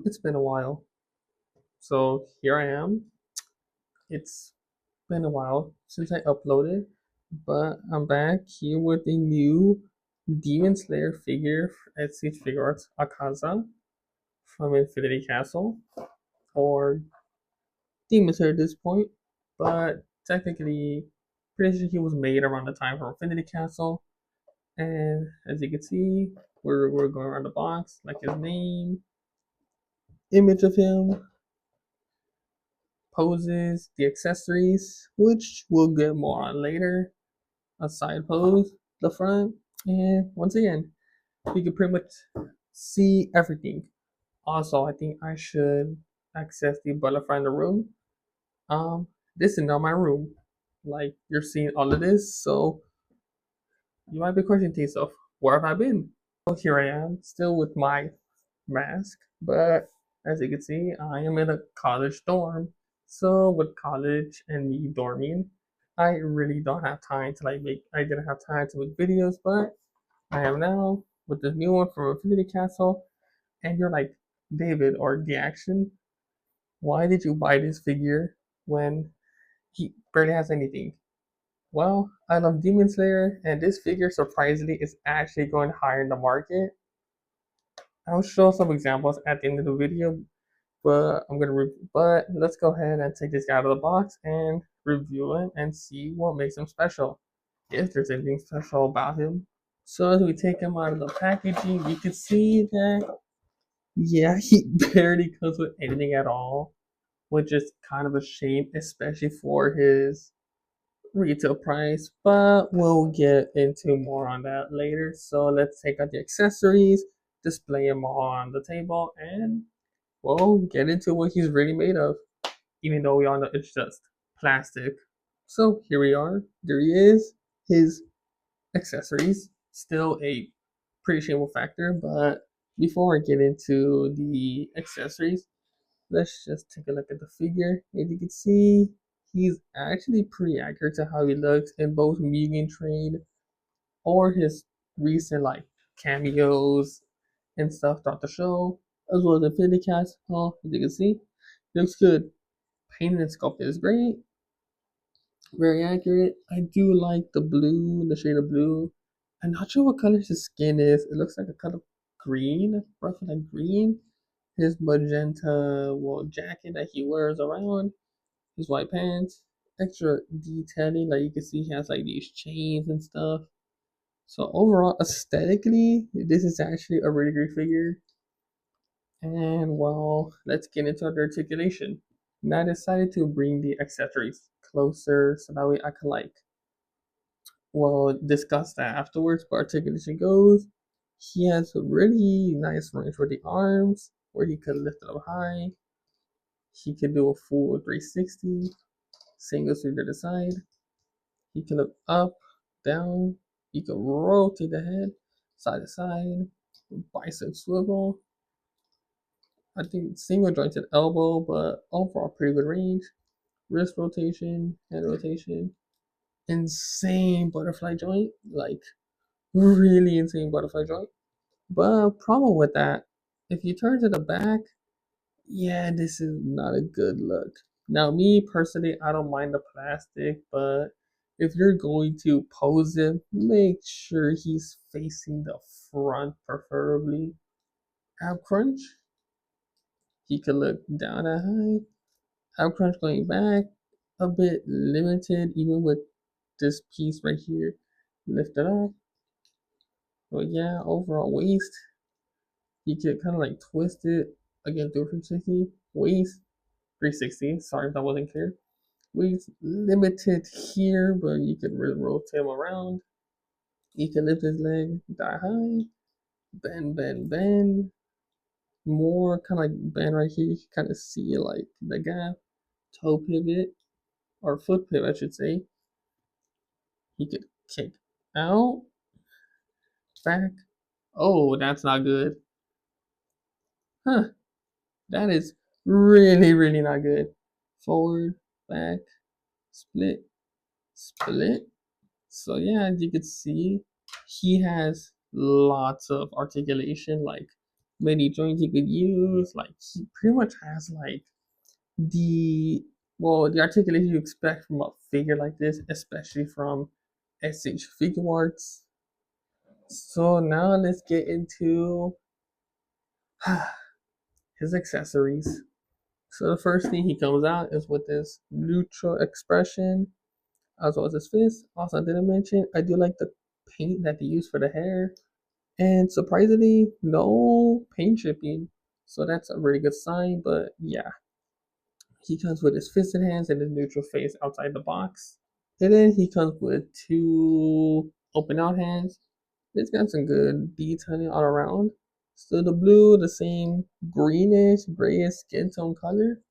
It's been a while. So here I am. It's been a while since I uploaded, but I'm back here with a new Demon Slayer figure at Siege Figuarts Akaza from Infinity Castle, or Demon Slayer at this point, but technically, pretty sure he was made around the time for Infinity Castle. And as you can see, we're going around the box, like his name, image of him, poses, the accessories, which we'll get more on later, a side pose, the front, and once again, you can pretty much see everything. Also, I think I should access the butterfly in the room. This is not my room. Like you're seeing all of this, so you might be questioning to yourself, where have I been? Well, here I am, still with my mask, but as you can see, I am in a college dorm. So with college and me dorming, I really don't have time to I didn't have time to make videos, but I am now with this new one from Infinity Castle. And you're like, David or the action, why did you buy this figure when he barely has anything? Well, I love Demon Slayer, and this figure surprisingly is actually going higher in the market. I'll show some examples at the end of the video, but but let's go ahead and take this guy out of the box and review him and see what makes him special, if there's anything special about him. So as we take him out of the packaging, you can see that yeah, he barely comes with anything at all, which is kind of a shame, especially for his retail price, but we'll get into more on that later. So let's take out the accessories, display them on the table, and we'll get into what he's really made of, even though we all know it's just plastic. So here we are. There he is. His accessories. Still a pretty shameful factor, but before I get into the accessories, let's just take a look at the figure. As you can see, he's actually pretty accurate to how he looks in both Mugen Train or his recent cameos and stuff throughout the show, as well as the Infinity Cast. Oh, as you can see, he looks good. Painting and sculpting is great, very accurate. I do like the blue, the shade of blue. I'm not sure what color his skin is. It looks like a kind of green, roughly like green. His magenta jacket that he wears around, his white pants, extra detailing. Like you can see, he has like these chains and stuff. So overall, aesthetically, this is actually a really great figure. And well, let's get into the articulation. Now I decided to bring the accessories closer so that way I can discuss that afterwards. But articulation goes, he has a really nice range for the arms where he could lift it up high. He could do a full 360, single sweep to the side. He can look up, down. He can rotate the head side to side, bicep swivel. I think single jointed elbow, but overall pretty good range. Wrist rotation, head rotation. Insane butterfly joint, like really insane butterfly joint. But problem with that, if you turn to the back, yeah, this is not a good look. Now, me personally, I don't mind the plastic, but if you're going to pose him, make sure he's facing the front, preferably. Ab crunch, he could look down at high. Ab crunch going back, a bit limited, even with this piece right here lifted up. But yeah, overall waist, you could kind of twist it again through 360. Waist 360. Sorry if that wasn't clear. Waist limited here, but you could really rotate him around. You can lift his leg that high, bend, bend, bend. More kind of like bend right here. You can kind of see the gap, toe pivot or foot pivot, I should say. He could kick out, back. Oh, that's not good. Huh. That is really, really not good. Forward, back, split, split. So yeah, as you can see, he has lots of articulation, like many joints you could use. Like he pretty much has like the the articulation you expect from a figure like this, especially from SH figuarts. So now let's get into his accessories. So the first thing he comes out is with this neutral expression, as well as his fist. Also, I didn't mention I do like the paint that they use for the hair, and surprisingly, no paint chipping. So that's a really good sign. But yeah, he comes with his fisted hands and his neutral face outside the box. And then he comes with two open out hands. It's got some good detailing all around. So the blue, the same greenish, grayish skin tone color.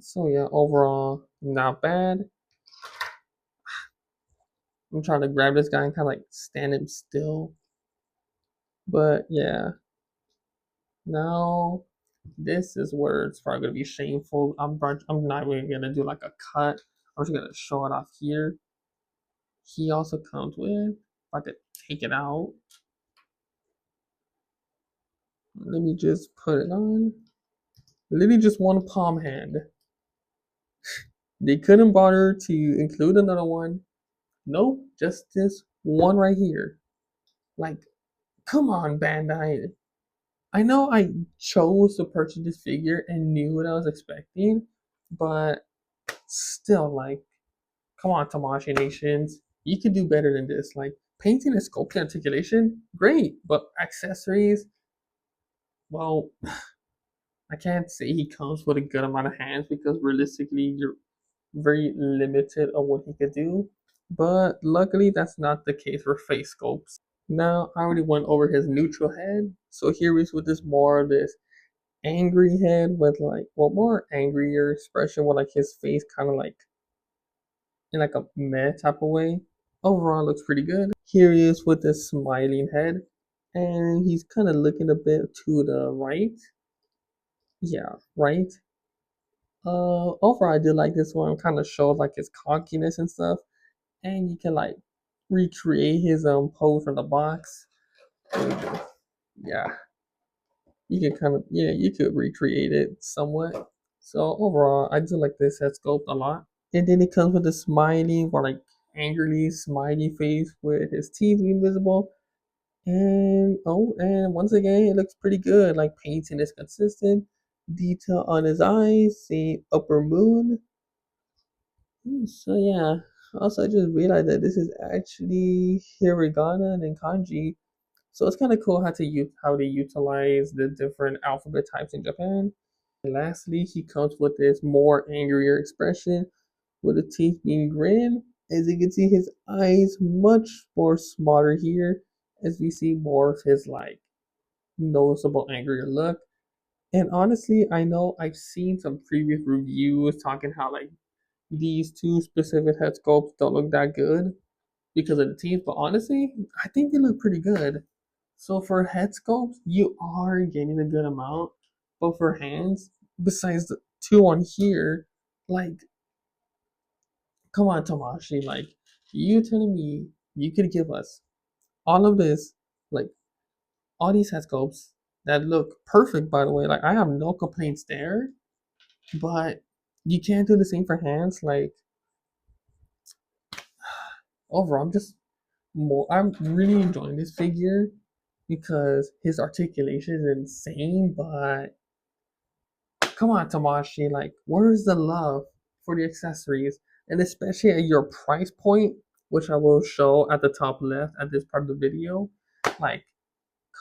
So yeah, overall, not bad. I'm trying to grab this guy and kind of like stand him still. But yeah, now this is where it's probably gonna be shameful. I'm not really gonna do like a cut. I'm just gonna show it off here. He also comes with, if I could take it out. Let me just put it on. Literally just one palm hand. They couldn't bother to include another one. Nope, just this one right here. Like, come on, Bandai. I know I chose to purchase this figure and knew what I was expecting, but still, like, come on, Tamashii Nations. You could do better than this. Like, painting and sculpting articulation, great, but accessories, well, I can't say he comes with a good amount of hands because realistically, you're very limited on what he could do. But luckily, that's not the case for face sculpts. Now, I already went over his neutral head, so here is with this more of this angry head with like, well, more angrier expression with like his face kind of like in like a meh type of way. Overall, looks pretty good. Here he is with this smiling head, and he's kind of looking a bit to the right. Yeah, right. Overall, I did like this one. Kind of showed like his cockiness and stuff, and you can like recreate his pose from the box. Yeah, you can kind of you could recreate it somewhat. So overall, I do like this head sculpt a lot. And then it comes with a smiley or like angrily smiley face with his teeth being visible. And once again, it looks pretty good. Like painting is consistent. Detail on his eyes, see upper moon. So yeah. Also, I just realized that this is actually hiragana and kanji. So it's kind of cool how they utilize the different alphabet types in Japan. And lastly, he comes with this more angrier expression with the teeth being grin. As you can see, his eyes much more smarter here as we see more of his like noticeable angrier look. And honestly, I know I've seen some previous reviews talking how like these two specific head sculpts don't look that good because of the teeth, but honestly, I think they look pretty good. So for head sculpts, you are getting a good amount, but for hands, besides the two on here, like come on, Tomashi, like you telling me you could give us all of this, like all these head sculpts that look perfect, by the way. Like I have no complaints there, but you can't do the same for hands. Like overall, I'm really enjoying this figure because his articulation is insane, but come on, Tamashi, like, where's the love for the accessories? And especially at your price point, which I will show at the top left at this part of the video. Like,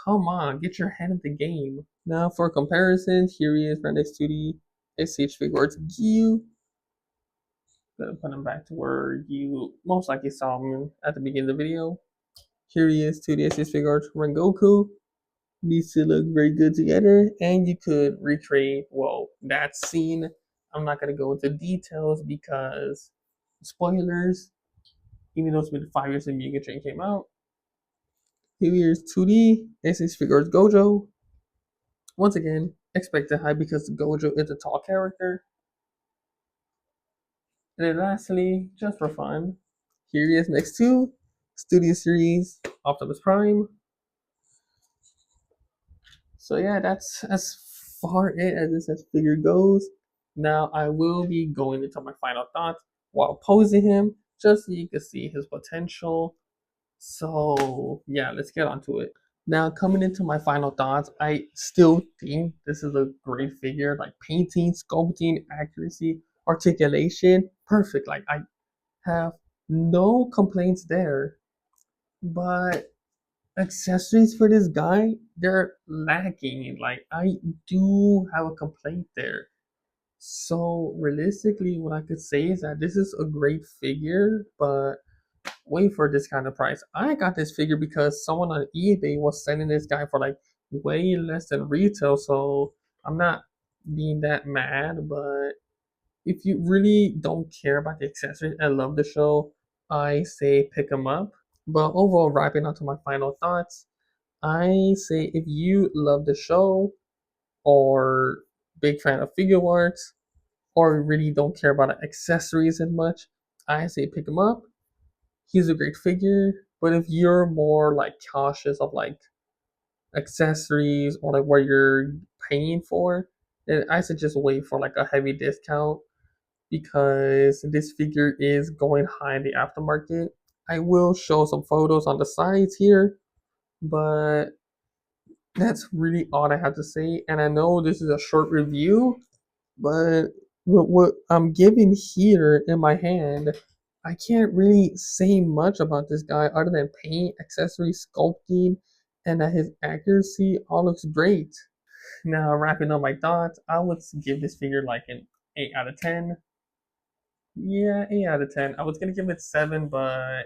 come on, get your head in the game. Now, for comparison, here he is right next to the SH Figuarts Gyu. Gonna put him back to where you most likely saw him at the beginning of the video. Here he is to the SH Figuarts Rengoku. These two look very good together, and you could recreate that scene. I'm not gonna go into details because spoilers, even though it's been 5 years since Mugen Train came out. Here's 2D SS Figures Gojo. Once again, expected high because Gojo is a tall character. And then lastly, just for fun, here he is next to Studio Series Optimus Prime. So yeah, that's as far it as this figure goes. Now I will be going into my final thoughts while posing him, just so you can see his potential. So yeah, let's get onto it. Now coming into my final thoughts, I still think this is a great figure. Like painting, sculpting, accuracy, articulation, perfect. Like I have no complaints there. But accessories for this guy, they're lacking. Like I do have a complaint there. So realistically, what I could say is that this is a great figure, but wait for this kind of price. I got this figure because someone on eBay was selling this guy for like way less than retail. So I'm not being that mad, but if you really don't care about the accessories and love the show, I say pick them up. But overall, wrapping up to my final thoughts, I say if you love the show or big fan of figure arts or really don't care about accessories as much, I say pick him up. He's a great figure. But if you're more like cautious of like accessories or like what you're paying for, then I suggest wait for like a heavy discount because this figure is going high in the aftermarket. I will show some photos on the sides here, but that's really all I have to say. And I know this is a short review, but what I'm giving here in my hand, I can't really say much about this guy other than paint, accessories, sculpting, and that his accuracy all looks great. Now, wrapping up my thoughts, I would give this figure like an 8 out of 10. Yeah, 8 out of 10. I was gonna give it 7, but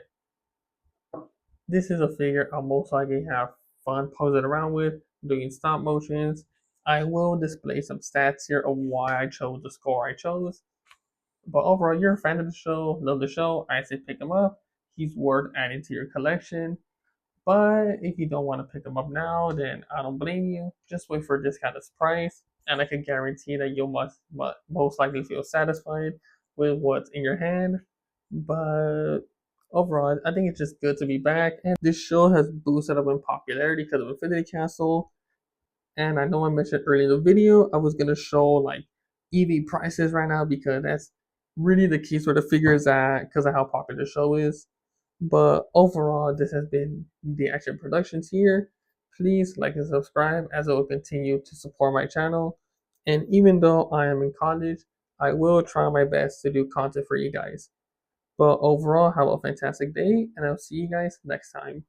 this is a figure I'll most likely have fun posing around with, doing stop motions. I will display some stats here of why I chose the score I chose. But overall, you're a fan of the show, love the show, I say pick him up. He's worth adding to your collection. But if you don't want to pick him up now, then I don't blame you. Just wait for this kind of price, and I can guarantee that you'll most likely feel satisfied with what's in your hand. But overall, I think it's just good to be back. And this show has boosted up in popularity because of Infinity Castle. And I know I mentioned earlier in the video, I was gonna show like EV prices right now because that's really the case where the figure is at because of how popular the show is. But overall, this has been the Action Productions here. Please like and subscribe as it will continue to support my channel. And even though I am in college, I will try my best to do content for you guys. But overall, have a fantastic day, and I'll see you guys next time.